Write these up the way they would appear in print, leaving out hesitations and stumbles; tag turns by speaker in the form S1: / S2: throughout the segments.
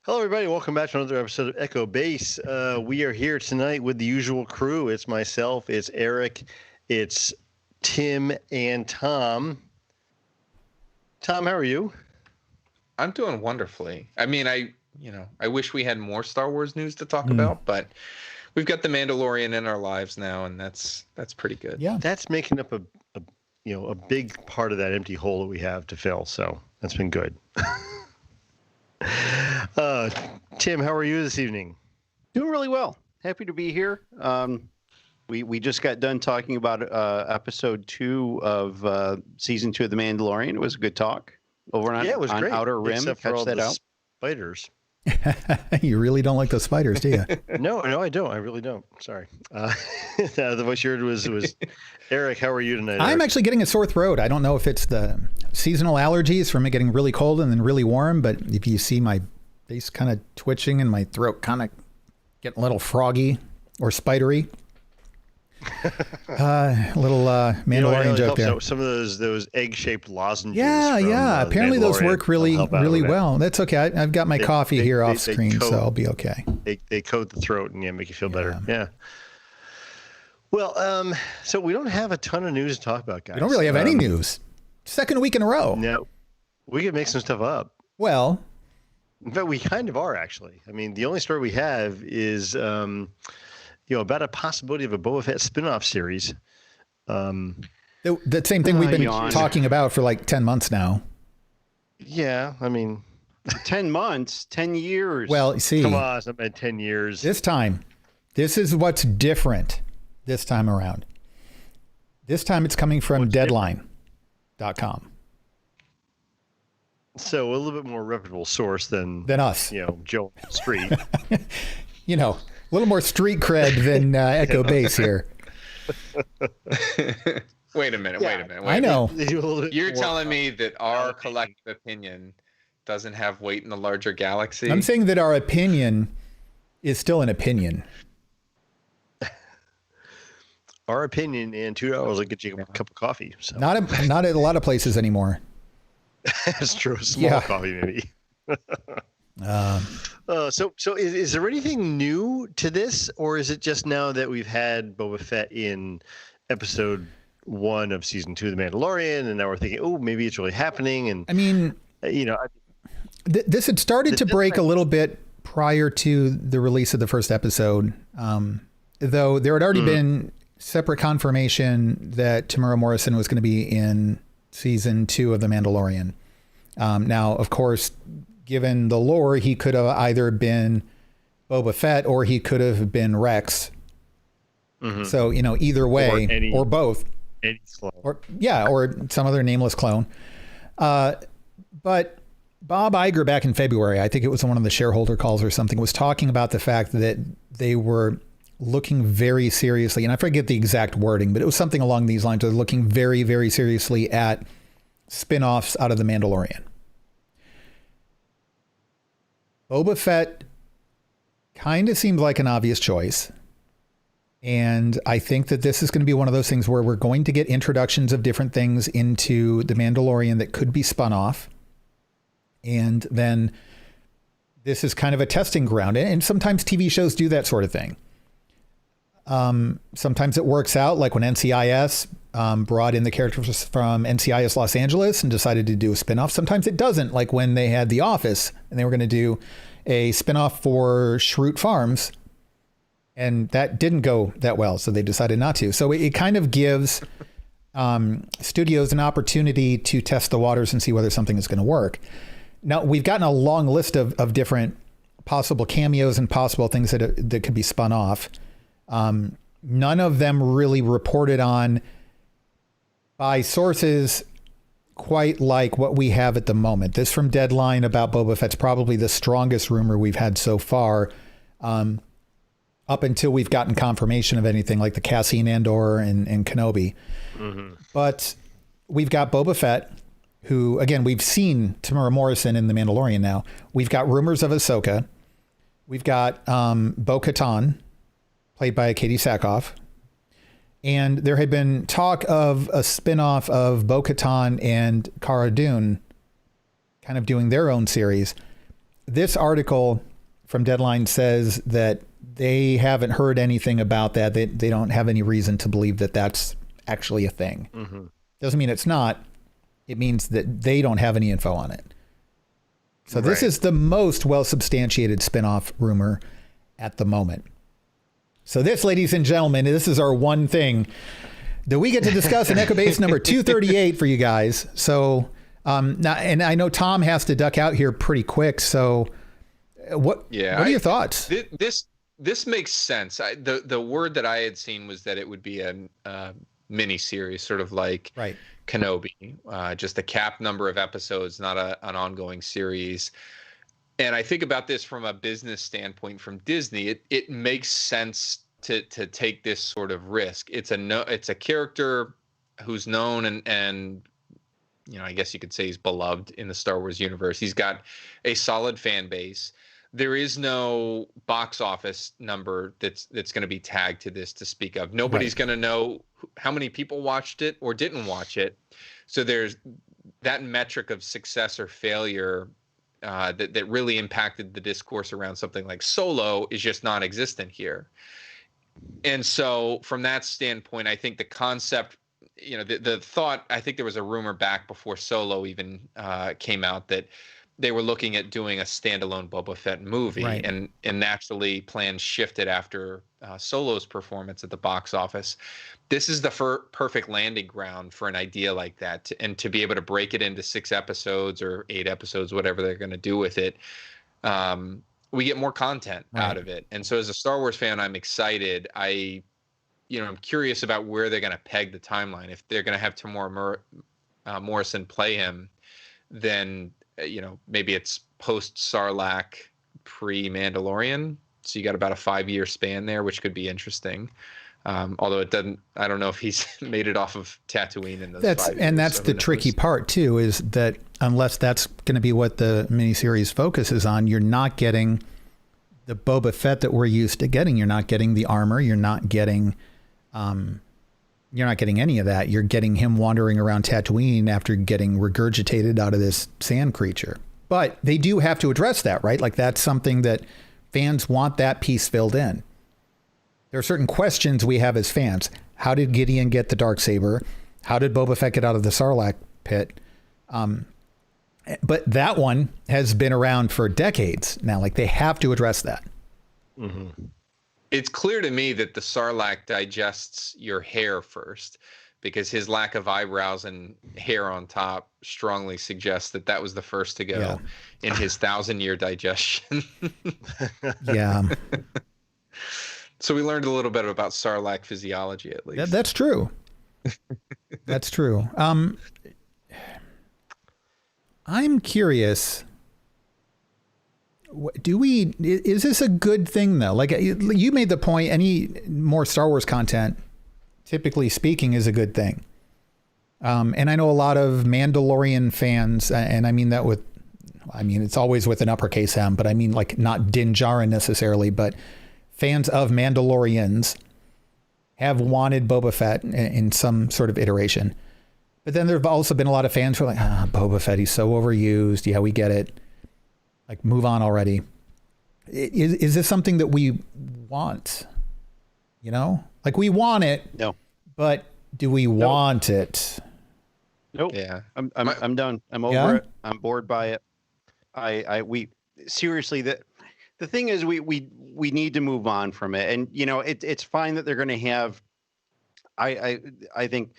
S1: Hello, everybody. Welcome back to another episode of Echo Base. We are here tonight with the usual crew. It's myself, it's Eric, it's Tim, and Tom. Tom, how are you?
S2: I'm doing wonderfully. I mean, I wish we had more Star Wars news to talk about, but we've got the Mandalorian in our lives now, and that's pretty good.
S1: Yeah, that's making up a big part of that empty hole that we have to fill. So that's been good. Tim, how are you this evening?
S3: Doing really well. Happy to be here. We just got done talking about episode 2 of season 2 of The Mandalorian. It was a good talk over on,
S1: it was
S3: on
S1: great.
S3: Outer Rim.
S1: Except for
S3: Catch
S1: all
S3: that
S1: the
S3: out.
S1: Spiders.
S4: You really don't like those spiders, do you?
S1: No, I don't. I really don't. Sorry. The voice you heard was Eric. How are you tonight?
S4: I'm
S1: Eric?
S4: actually getting a sore throat. I don't know if it's the seasonal allergies from it getting really cold and then really warm, but if you see my face kind of twitching and my throat kind of getting a little froggy or spidery. Little Mandalorian joke there.
S1: Some of those egg-shaped lozenges.
S4: Yeah. Apparently those work really well. That's okay. I've got my coffee here off screen, so I'll be okay.
S1: They coat the throat and make you feel better. Yeah. Well, so we don't have a ton of news to talk about, guys.
S4: We don't really have any news. Second week in a row.
S1: No, we can make some stuff up.
S4: Well,
S1: in fact, we kind of are actually. I mean, the only story we have is about a possibility of a Boba Fett spin-off series.
S4: The same thing we've been talking about for like 10 months now.
S1: Yeah, I mean...
S3: 10 months, 10 years.
S4: Well, see...
S1: Come on, it's been 10 years.
S4: This is what's different this time around. This time it's coming from Deadline.com.
S1: So a little bit more reputable source than
S4: us.
S1: Joe on the street.
S4: A little more street cred than Echo Base here.
S2: Wait a minute.
S4: I know.
S2: You're telling me that our collective opinion doesn't have weight in the larger galaxy?
S4: I'm saying that our opinion is still an opinion.
S1: Our opinion in $2 will get you a cup of coffee. So.
S4: Not at a lot of places anymore.
S1: That's true. Small coffee, maybe. So is there anything new to this, or is it just now that we've had Boba Fett in episode 1 of season 2 of The Mandalorian, and now we're thinking, oh, maybe it's really happening? And
S4: I mean, this had started to break a little bit prior to the release of the first episode, though there had already been separate confirmation that Temuera Morrison was going to be in season 2 of The Mandalorian. Now, of course, given the lore, he could have either been Boba Fett or he could have been Rex. Mm-hmm. So, either way, or both.
S1: Any clone.
S4: Or some other nameless clone. But Bob Iger back in February, I think it was one of the shareholder calls or something, was talking about the fact that they were looking very seriously, and I forget the exact wording, but it was something along these lines. They're looking very, very seriously at spin-offs out of The Mandalorian. Boba Fett kind of seems like an obvious choice. And I think that this is going to be one of those things where we're going to get introductions of different things into The Mandalorian that could be spun off. And then this is kind of a testing ground. And sometimes TV shows do that sort of thing. Sometimes it works out, like when NCIS brought in the characters from NCIS Los Angeles and decided to do a spinoff. Sometimes it doesn't, like when they had The Office and they were going to do a spinoff for Schrute Farms, and that didn't go that well, so they decided not to. So it kind of gives studios an opportunity to test the waters and see whether something is going to work. Now, we've gotten a long list of different possible cameos and possible things that could be spun off. None of them really reported on by sources quite like what we have at the moment. This from Deadline about Boba Fett's probably the strongest rumor we've had so far, up until we've gotten confirmation of anything like the Cassian Andor and Kenobi. Mm-hmm. But we've got Boba Fett, who, again, we've seen Temuera Morrison in The Mandalorian now. We've got rumors of Ahsoka. We've got Bo-Katan, played by Katie Sackhoff. And there had been talk of a spinoff of Bo-Katan and Cara Dune kind of doing their own series. this article from Deadline says that they haven't heard anything about that. They don't have any reason to believe that that's actually a thing. Mm-hmm. Doesn't mean it's not. It means that they don't have any info on it. So this is the most well-substantiated spinoff rumor at the moment. So this, ladies and gentlemen, this is our one thing that we get to discuss in Echo Base number 238 for you guys. So now, and I know Tom has to duck out here pretty quick. So what are your thoughts?
S2: This makes sense. The word that I had seen was that it would be a mini series, sort of like Kenobi, just a cap number of episodes, not an ongoing series. And I think about this from a business standpoint from Disney. It makes sense to take this sort of risk. It's a character who's known and I guess you could say he's beloved in the Star Wars universe. He's got a solid fan base. There is no box office number that's going to be tagged to this to speak of. Nobody's going to know how many people watched it or didn't watch it. So there's that metric of success or failure that really impacted the discourse around something like Solo is just non-existent here. And so from that standpoint, I think the concept, the thought, I think there was a rumor back before Solo even came out that they were looking at doing a standalone Boba Fett movie, and naturally plans shifted after Solo's performance at the box office. This is the perfect landing ground for an idea like that, and to be able to break it into 6 episodes or 8 episodes, whatever they're going to do with it. We get more content out of it. And so as a Star Wars fan, I'm excited. I'm curious about where they're going to peg the timeline. If they're going to have Tamora Morrison play him, then maybe it's post Sarlacc, pre Mandalorian. So you got about a 5-year span there, which could be interesting. Although it doesn't, I don't know if he's made it off of Tatooine in those 5 years.
S4: And that's the tricky part too, is that unless that's going to be what the miniseries focuses on, you're not getting the Boba Fett that we're used to getting. You're not getting the armor. You're not getting any of that. You're getting him wandering around Tatooine after getting regurgitated out of this sand creature. But they do have to address that, right? Like that's something that fans want that piece filled in. There are certain questions we have as fans. How did Gideon get the Darksaber? How did Boba Fett get out of the Sarlacc pit? But that one has been around for decades now. Like they have to address that.
S2: Mm-hmm. It's clear to me that the Sarlacc digests your hair first, because his lack of eyebrows and hair on top strongly suggests that was the first to go in his 1,000-year digestion.
S4: Yeah.
S2: So we learned a little bit about Sarlacc physiology, at least.
S4: That's true. That's true. I'm curious. Is this a good thing though? Like you made the point, any more Star Wars content, typically speaking, is a good thing. And I know a lot of Mandalorian fans, and I mean that it's always with an uppercase M, but I mean like not Din Djarin necessarily, but fans of Mandalorians have wanted Boba Fett in some sort of iteration. But then there have also been a lot of fans who are like, Boba Fett, he's so overused. Yeah, we get it. Like, move on already. Is this something that we want? Like we want it. No. But do we want it?
S3: Nope. Yeah. I'm done. I'm over it. I'm bored by it. We seriously, the thing is we need to move on from it. And it's fine that they're going to have I think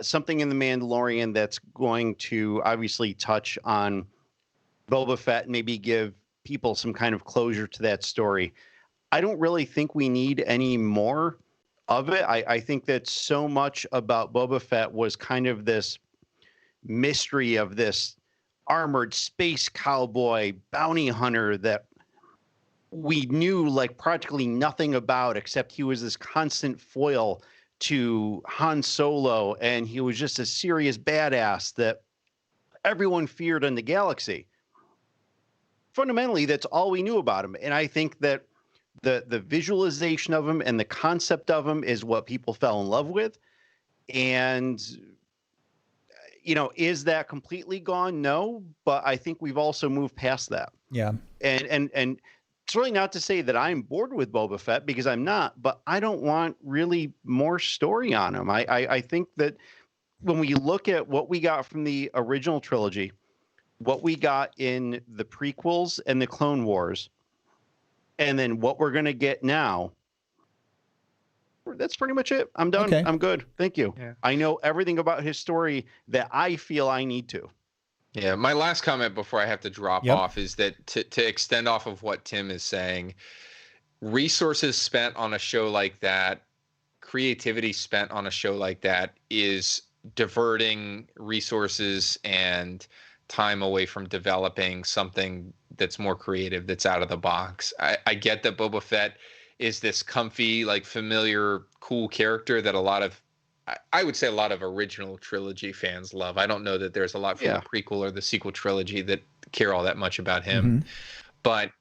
S3: something in the Mandalorian that's going to obviously touch on Boba Fett, maybe give people some kind of closure to that story. I don't really think we need any more of it. I think that so much about Boba Fett was kind of this mystery of this armored space cowboy bounty hunter that we knew like practically nothing about, except he was this constant foil to Han Solo, and he was just a serious badass that everyone feared in the galaxy. Fundamentally, that's all we knew about him. And I think that the visualization of him and the concept of him is what people fell in love with. And, is that completely gone? No, but I think we've also moved past that.
S4: Yeah.
S3: And it's really not to say that I'm bored with Boba Fett, because I'm not, but I don't want really more story on him. I think that when we look at what we got from the original trilogy, what we got in the prequels and the Clone Wars, and then what we're going to get now, that's pretty much it. I'm done. Okay. I'm good. Thank you. Yeah. I know everything about his story that I feel I need to.
S2: Yeah. My last comment before I have to drop off is that to extend off of what Tim is saying, resources spent on a show like that, creativity spent on a show like that is diverting resources and time away from developing something that's more creative, that's out of the box. I get that Boba Fett is this comfy, like familiar, cool character that I would say a lot of original trilogy fans love. I don't know that there's a lot from the prequel or the sequel trilogy that care all that much about him. But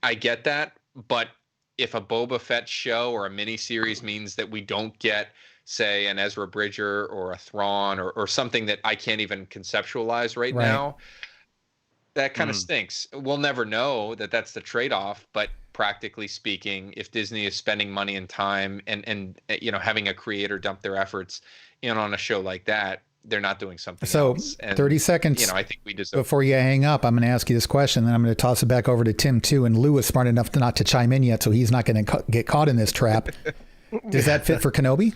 S2: I get that. But if a Boba Fett show or a miniseries means that we don't get, say, an Ezra Bridger or a Thrawn or something that I can't even conceptualize right now, that kind of stinks. We'll never know that that's the trade-off, but practically speaking, if Disney is spending money and time and having a creator dump their efforts in on a show like that, they're not doing something else. And
S4: 30 seconds
S2: I think we deserve
S4: before you hang up, I'm going to ask you this question, then I'm going to toss it back over to Tim too. And Lou is smart enough not to chime in yet, so he's not going to get caught in this trap. Does that fit for Kenobi?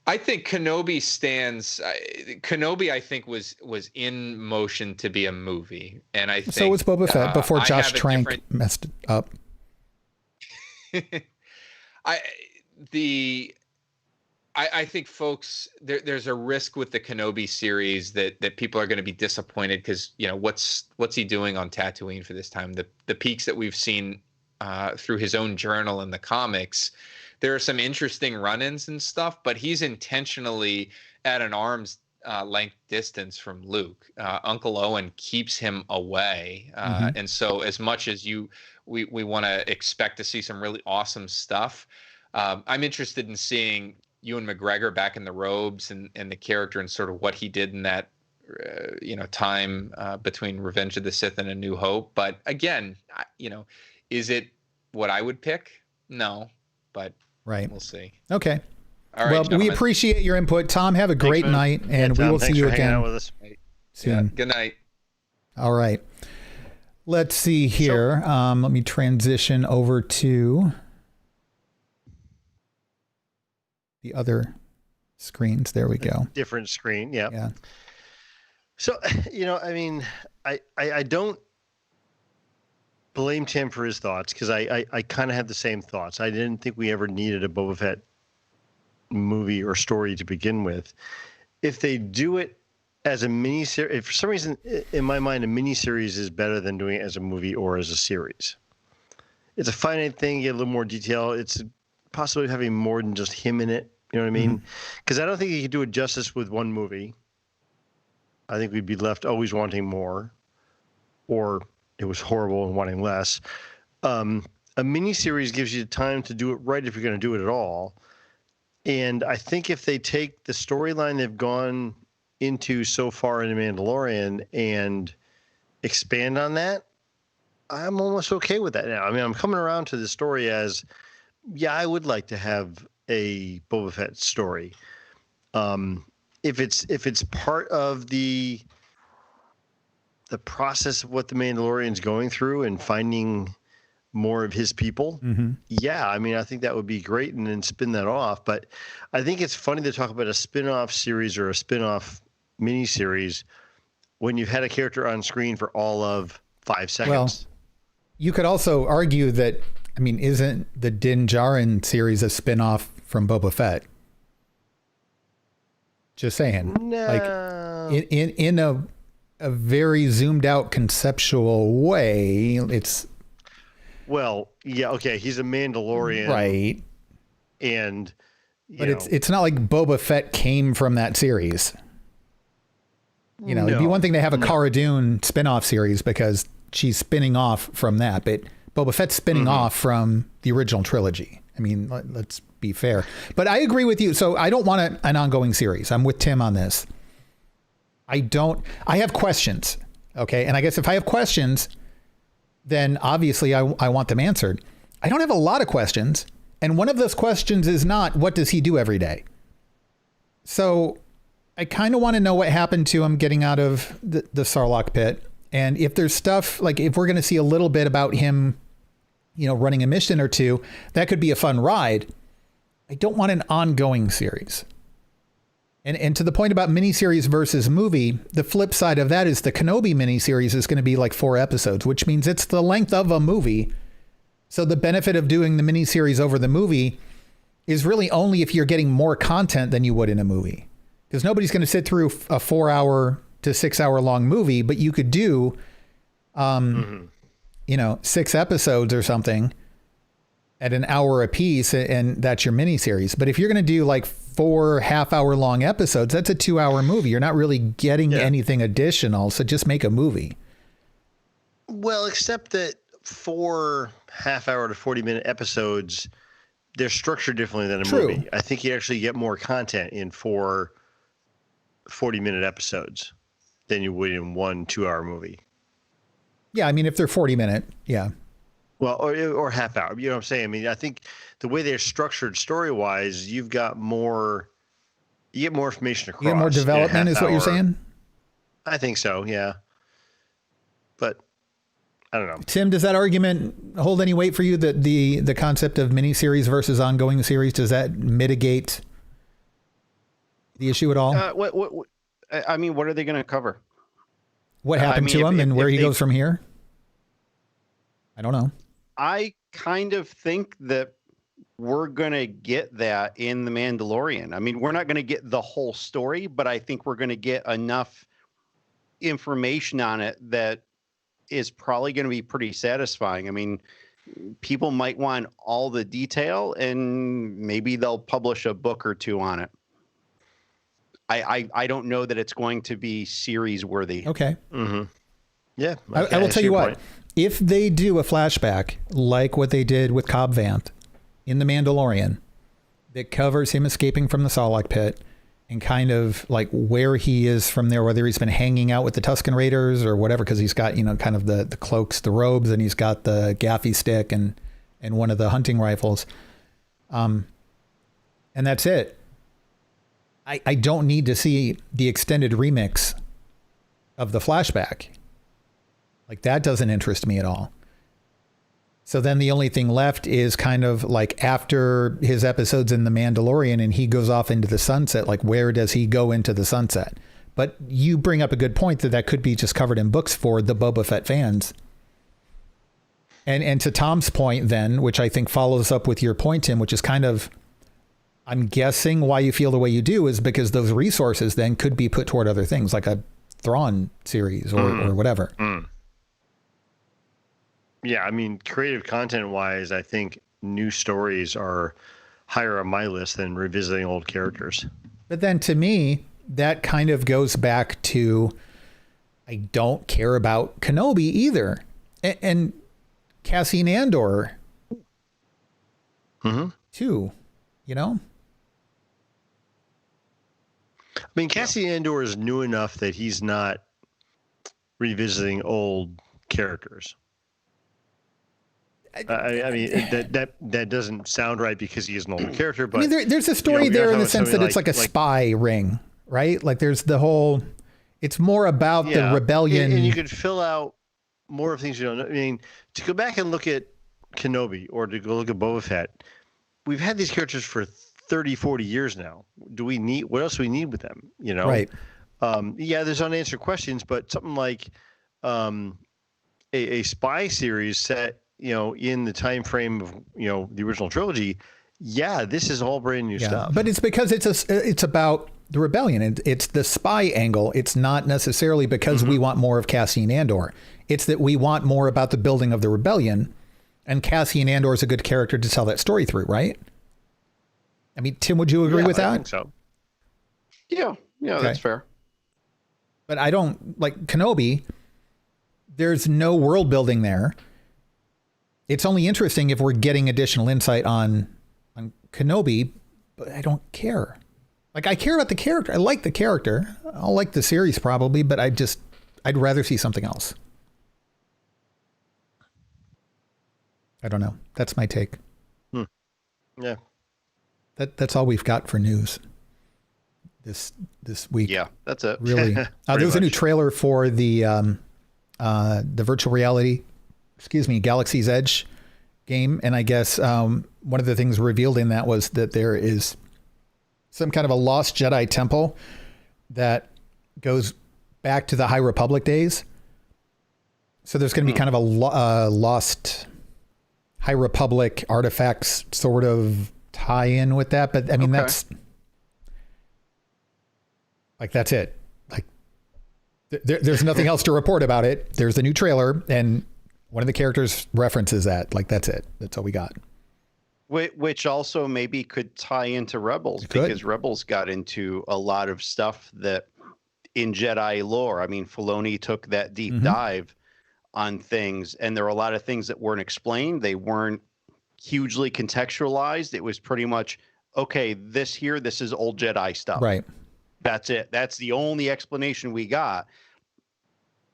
S2: I think Kenobi stands. Kenobi, I think, was in motion to be a movie, and I think
S4: so was Boba Fett before Josh Trank messed up.
S2: I think, folks, there's a risk with the Kenobi series that people are going to be disappointed because what's he doing on Tatooine for this time? The peaks that we've seen through his own journal in the comics. There are some interesting run-ins and stuff, but he's intentionally at an arm's length distance from Luke. Uncle Owen keeps him away. And so as much as we want to expect to see some really awesome stuff, I'm interested in seeing Ewan McGregor back in the robes and the character and sort of what he did in that time between Revenge of the Sith and A New Hope. But again, is it what I would pick? No, but we'll see.
S4: Okay.
S2: All right,
S4: well,
S2: gentlemen.
S4: We appreciate your input. Tom, have a great night, and we will see you again soon.
S2: Yeah, good night.
S4: All right. Let's see here. Let me transition over to the other screens. There we go.
S1: Different screen. Yeah.
S4: Yeah.
S1: So, I don't blame Tim for his thoughts because I kind of had the same thoughts. I didn't think we ever needed a Boba Fett movie or story to begin with. If they do it as a miniseries, if for some reason in my mind a miniseries is better than doing it as a movie or as a series. It's a finite thing. You get a little more detail. It's possibly having more than just him in it. You know what I mean? Because I don't think you could do it justice with one movie. I think we'd be left always wanting more, or it was horrible and wanting less. A miniseries gives you time to do it right if you're going to do it at all. And I think if they take the storyline they've gone into so far in The Mandalorian and expand on that, I'm almost okay with that now. I mean, I'm coming around to the story as, I would like to have a Boba Fett story. If it's part of the process of what the Mandalorian's going through and finding more of his people, I think that would be great, and then spin that off. But I think it's funny to talk about a spin-off series or a spin-off miniseries when you've had a character on screen for all of 5 seconds.
S4: Well, you could also argue that, isn't the Din Djarin series a spin-off from Boba Fett? Just saying.
S1: No.
S4: Like in a very zoomed out conceptual way, it's...
S1: Well, yeah, okay, he's a Mandalorian.
S4: Right.
S1: And...
S4: But it's not like Boba Fett came from that series. It'd be one thing to have a Cara Dune spin-off series because she's spinning off from that, but Boba Fett's spinning off from the original trilogy. Let's be fair. But I agree with you. So I don't want an ongoing series. I'm with Tim on this. I have questions. Okay. And I guess if I have questions, then obviously I want them answered. I don't have a lot of questions. And one of those questions is not, what does he do every day? So I kind of want to know what happened to him getting out of the Sarlacc pit. And if there's stuff, like if we're going to see a little bit about him, running a mission or two, that could be a fun ride. I don't want an ongoing series. And to the point about miniseries versus movie, the flip side of that is the Kenobi miniseries is going to be like 4 episodes, which means it's the length of a movie. So the benefit of doing the miniseries over the movie is really only if you're getting more content than you would in a movie. Because nobody's going to sit through a 4-hour to 6-hour long movie, but you could do, 6 episodes or something at an hour a piece, and that's your miniseries. But if you're going to do like 4 half-hour long episodes, that's a 2-hour movie. You're not really getting anything additional. So just make a movie.
S1: Well, except that 4 half-hour to 40-minute episodes, they're structured differently than a movie. I think you actually get more content in 4 40-minute episodes than you would in 1 2-hour movie.
S4: Yeah, I mean, if they're 40-minute, yeah.
S1: Well, or half hour. You know what I'm saying? I mean, I think the way they're structured story-wise, you get more information across.
S4: You get more development is what you're saying?
S1: I think so, yeah. But I don't know.
S4: Tim, does that argument hold any weight for you, that the concept of miniseries versus ongoing series, does that mitigate the issue at all?
S3: What are they going to cover?
S4: What happened to him and where he goes from here? I don't know.
S3: I kind of think that we're going to get that in The Mandalorian. I mean, we're not going to get the whole story, but I think we're going to get enough information on it that is probably going to be pretty satisfying. I mean, people might want all the detail, and maybe they'll publish a book or 2 on it. I don't know that it's going to be series worthy.
S4: Okay.
S1: Mm-hmm. Yeah.
S4: I will tell you what. If they do a flashback like what they did with Cobb Vanth in The Mandalorian that covers him escaping from the Sarlacc pit and kind of like where he is from there, whether he's been hanging out with the Tusken Raiders or whatever, because he's got, kind of the cloaks, the robes, and he's got the gaffy stick and one of the hunting rifles. And that's it. I don't need to see the extended remix of the flashback. Like, that doesn't interest me at all. So then the only thing left is kind of like after his episodes in The Mandalorian and he goes off into the sunset, like where does he go into the sunset? But you bring up a good point that could be just covered in books for the Boba Fett fans. And to Tom's point then, which I think follows up with your point, Tim, which is kind of, I'm guessing why you feel the way you do is because those resources then could be put toward other things like a Thrawn series or whatever. Mm.
S1: Yeah, I mean, creative content-wise, I think new stories are higher on my list than revisiting old characters.
S4: But then to me, that kind of goes back to, I don't care about Kenobi either. And Cassian Andor, too, I
S1: mean, Cassian Andor is new enough that he's not revisiting old characters. I mean, that doesn't sound right because he is an older character. But
S4: I mean, there's a story there in the sense that it's like a spy ring, right? Like there's the whole. It's more about the rebellion,
S1: and you could fill out more of things you don't know. I mean, to go back and look at Kenobi or to go look at Boba Fett, we've had these characters for 30, 40 years now. What else do we need with them?
S4: Right.
S1: There's unanswered questions, but something like a spy series set, in the time frame of, the original trilogy. Yeah, this is all brand new stuff.
S4: But it's because it's about the rebellion. It's the spy angle. It's not necessarily because we want more of Cassian Andor. It's that we want more about the building of the rebellion, and Cassian Andor is a good character to tell that story through, right? I mean, Tim, would you agree with that?
S1: I think so.
S3: Yeah, okay. That's fair.
S4: But I don't like Kenobi. There's no world building there. It's only interesting if we're getting additional insight on on Kenobi, but I don't care. Like, I care about the character. I like the character. I'll like the series probably, but I'd rather see something else. I don't know. That's my take.
S1: Yeah.
S4: That's all we've got for news this week.
S3: Yeah, that's it.
S4: Really. There was a new trailer for the virtual reality, Galaxy's Edge game. And I guess one of the things revealed in that was that there is some kind of a lost Jedi temple that goes back to the High Republic days. So there's going to be kind of a lost High Republic artifacts sort of tie-in with that. But I mean, that's it. Like there's nothing else to report about it. There's a new trailer and one of the characters references that. Like, that's it. That's all we got.
S3: Which also maybe could tie into Rebels, because Rebels got into a lot of stuff that in Jedi lore. I mean, Filoni took that deep dive on things, and there were a lot of things that weren't explained. They weren't hugely contextualized. It was pretty much, okay, this is old Jedi stuff.
S4: Right.
S3: That's it. That's the only explanation we got.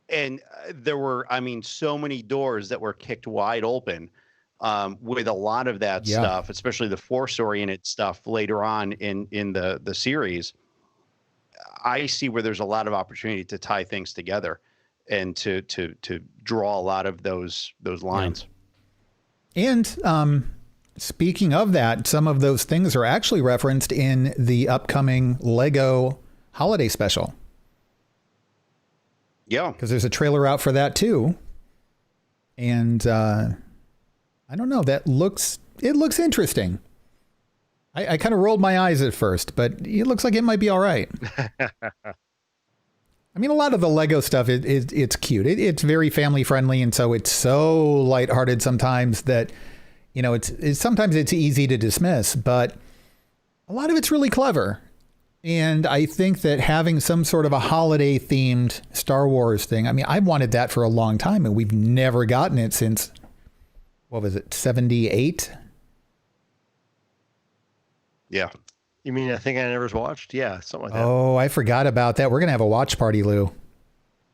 S3: And there were, I mean, so many doors that were kicked wide open with a lot of that stuff, especially the Force-oriented stuff later on in the series. I see where there's a lot of opportunity to tie things together and to draw a lot of those lines.
S4: Yeah. And speaking of that, some of those things are actually referenced in the upcoming Lego holiday special.
S3: Yeah.
S4: Because there's a trailer out for that too. And I don't know, it looks interesting. I kind of rolled my eyes at first, but it looks like it might be all right. I mean, a lot of the Lego stuff, it's cute. It's very family friendly. And so it's so lighthearted sometimes that, you know, sometimes it's easy to dismiss, but a lot of it's really clever. And I think that having some sort of a holiday themed Star Wars thing, I mean, I've wanted that for a long time and we've never gotten it since, what was it, 78?
S3: Yeah.
S1: You mean I Think I Never Watched? Yeah, something like that.
S4: Oh, I forgot about that. We're going to have a watch party, Lou.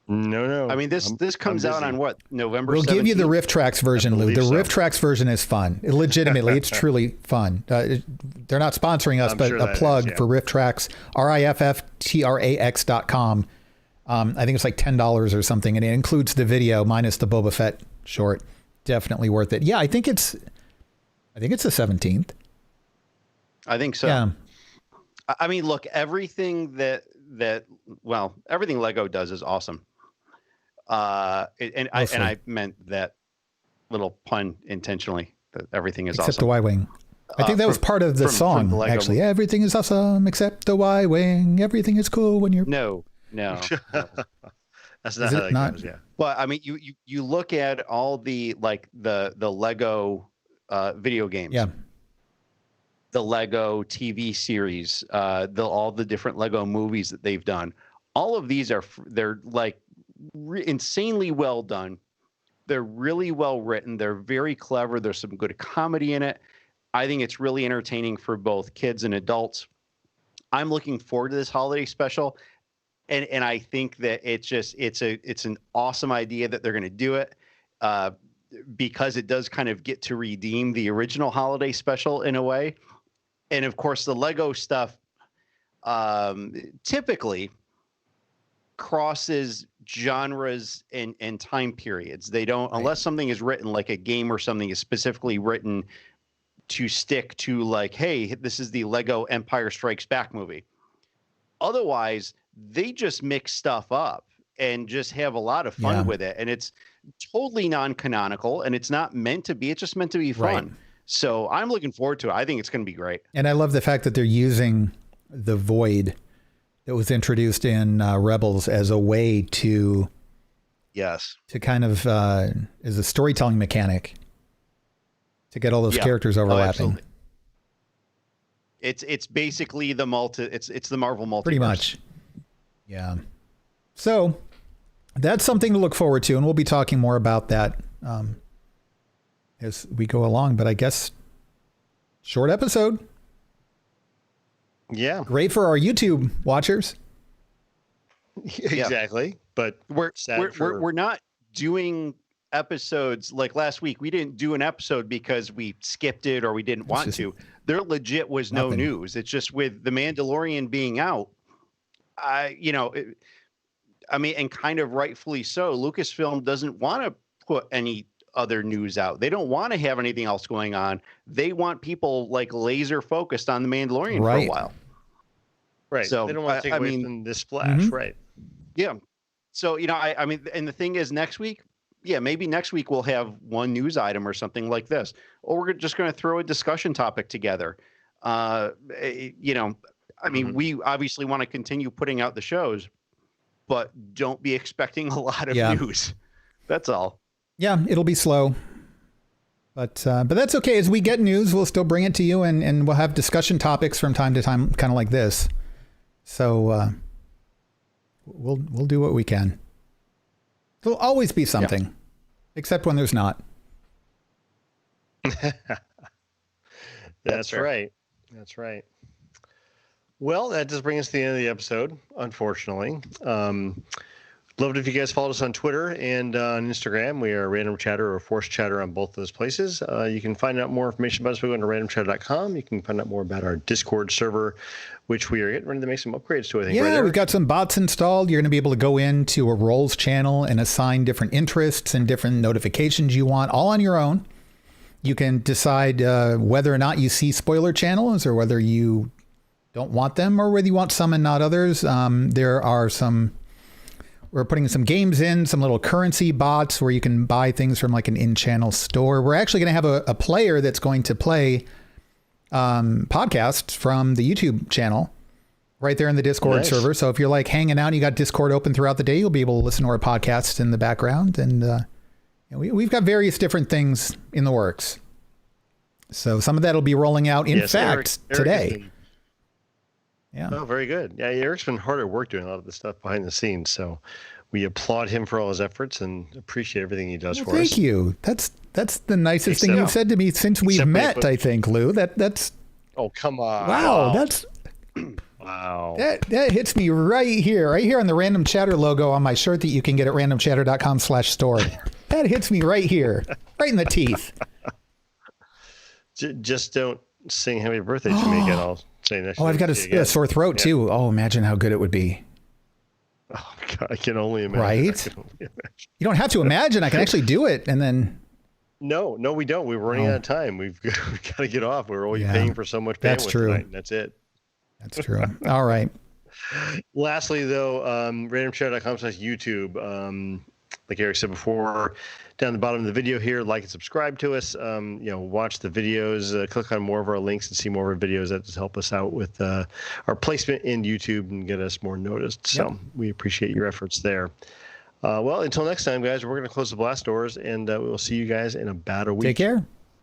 S1: No.
S3: I mean, this comes out on what, November 17th?
S4: We'll give you the Rift Tracks version, Lou. The Rift Tracks version is fun. Legitimately, it's truly fun. They're not sponsoring us, but a plug for Rift Tracks, RIFFTRAX.com. I think it's like $10 or something, and it includes the video minus the Boba Fett short. Definitely worth it. Yeah, I think it's the 17th.
S3: I think so.
S4: Yeah.
S3: I mean, look, everything everything Lego does is awesome. And I meant that little pun intentionally, that everything is
S4: except
S3: awesome.
S4: The Y-Wing. I think that was part of the song, actually. Everything is awesome except the Y-Wing. Everything is cool when you're...
S3: No.
S1: That's not how that goes, yeah.
S3: Well, I mean, you look at all the Lego video games.
S4: Yeah.
S3: The Lego TV series, all the different Lego movies that they've done. All of these they're like insanely well done. They're really well written. They're very clever. There's some good comedy in it. I think it's really entertaining for both kids and adults. I'm looking forward to this holiday special. And I think that it's an awesome idea that they're going to do it because it does kind of get to redeem the original holiday special in a way. And of course, the Lego stuff typically crosses genres and time periods. They don't, unless something is written like a game or something is specifically written to stick to like, hey, this is the Lego Empire Strikes Back movie. Otherwise, they just mix stuff up and just have a lot of fun with it. And it's totally non-canonical and it's not meant to be. It's just meant to be fun. Right. So I'm looking forward to it. I think it's going to be great. And
S4: I love the fact that they're using the void that was introduced in Rebels as a way to kind of as a storytelling mechanic to get all those characters overlapping.
S3: It's basically the it's the Marvel multiverse.
S4: Pretty much. Yeah. So that's something to look forward to, and we'll be talking more about that as we go along. But I guess, Short episode.
S1: Yeah.
S4: Great for our YouTube watchers.
S1: Exactly. But
S3: we're not doing episodes like last week. We didn't do an episode because we skipped it or we didn't want to. There legit was no news. It's just with The Mandalorian being out, and kind of rightfully so, Lucasfilm doesn't want to put any other news out. They don't want to have anything else going on. They want people like laser focused on The Mandalorian for a while.
S1: Right.
S3: So
S1: they don't want to take away from this splash. Right.
S3: Yeah. So, and the thing is next week, maybe next week we'll have one news item or something like this, or we're just going to throw a discussion topic together. We obviously want to continue putting out the shows, but don't be expecting a lot of news. That's all.
S4: Yeah, it'll be slow. But that's okay. As we get news, we'll still bring it to you, and we'll have discussion topics from time to time, kind of like this. So we'll do what we can. There'll always be something, except when there's not.
S1: That's right. That's right. Well, that does bring us to the end of the episode, unfortunately. Loved if you guys followed us on Twitter and on Instagram. We are Random Chatter or Force Chatter on both those places. You can find out more information about us by going to randomchatter.com. You can find out more about our Discord server, which we are getting ready to make some upgrades to, I think.
S4: Yeah,
S1: right,
S4: we've got some bots installed. You're going to be able to go into a roles channel and assign different interests and different notifications you want, all on your own. You can decide whether or not you see spoiler channels or whether you don't want them or whether you want some and not others. There are some... We're putting some games in, some little currency bots where you can buy things from like an in-channel store. We're actually going to have a player that's going to play podcasts from the YouTube channel right there in the Discord server. So if you're like hanging out and you got Discord open throughout the day, you'll be able to listen to our podcasts in the background. And we've got various different things in the works. So some of that will be rolling out, in fact, Eric today.
S1: Yeah. Oh, very good. Yeah, Eric's been hard at work doing a lot of the stuff behind the scenes. So we applaud him for all his efforts and appreciate everything he does for us.
S4: Thank you. That's the nicest thing you've said to me since we've met, I think, Lou. That's.
S1: Oh, come on.
S4: Wow, that's.
S1: Wow.
S4: That hits me right here on the Random Chatter logo on my shirt that you can get at randomchatter.com/store. That hits me right here, right in the teeth.
S1: Just don't sing happy birthday to me again. I'll say next.
S4: I've got a sore throat too. Oh, imagine how good it would be.
S1: Oh my God, I can only imagine.
S4: Right? You don't have to imagine. I can actually do it, and then.
S1: No, we don't. We're running out of time. We've got to get off. We're always paying for so much bandwidth.
S4: That's true.
S1: Tonight, and that's it.
S4: That's true. All right.
S1: Lastly, though, randomchatter.com/YouTube. Like Eric said before, down the bottom of the video here, like and subscribe to us. Watch the videos, click on more of our links and see more of our videos. That does help us out with our placement in YouTube and get us more noticed. So we appreciate your efforts there. Well, until next time, guys, we're going to close the blast doors, and we will see you guys in about a week.
S4: Take care.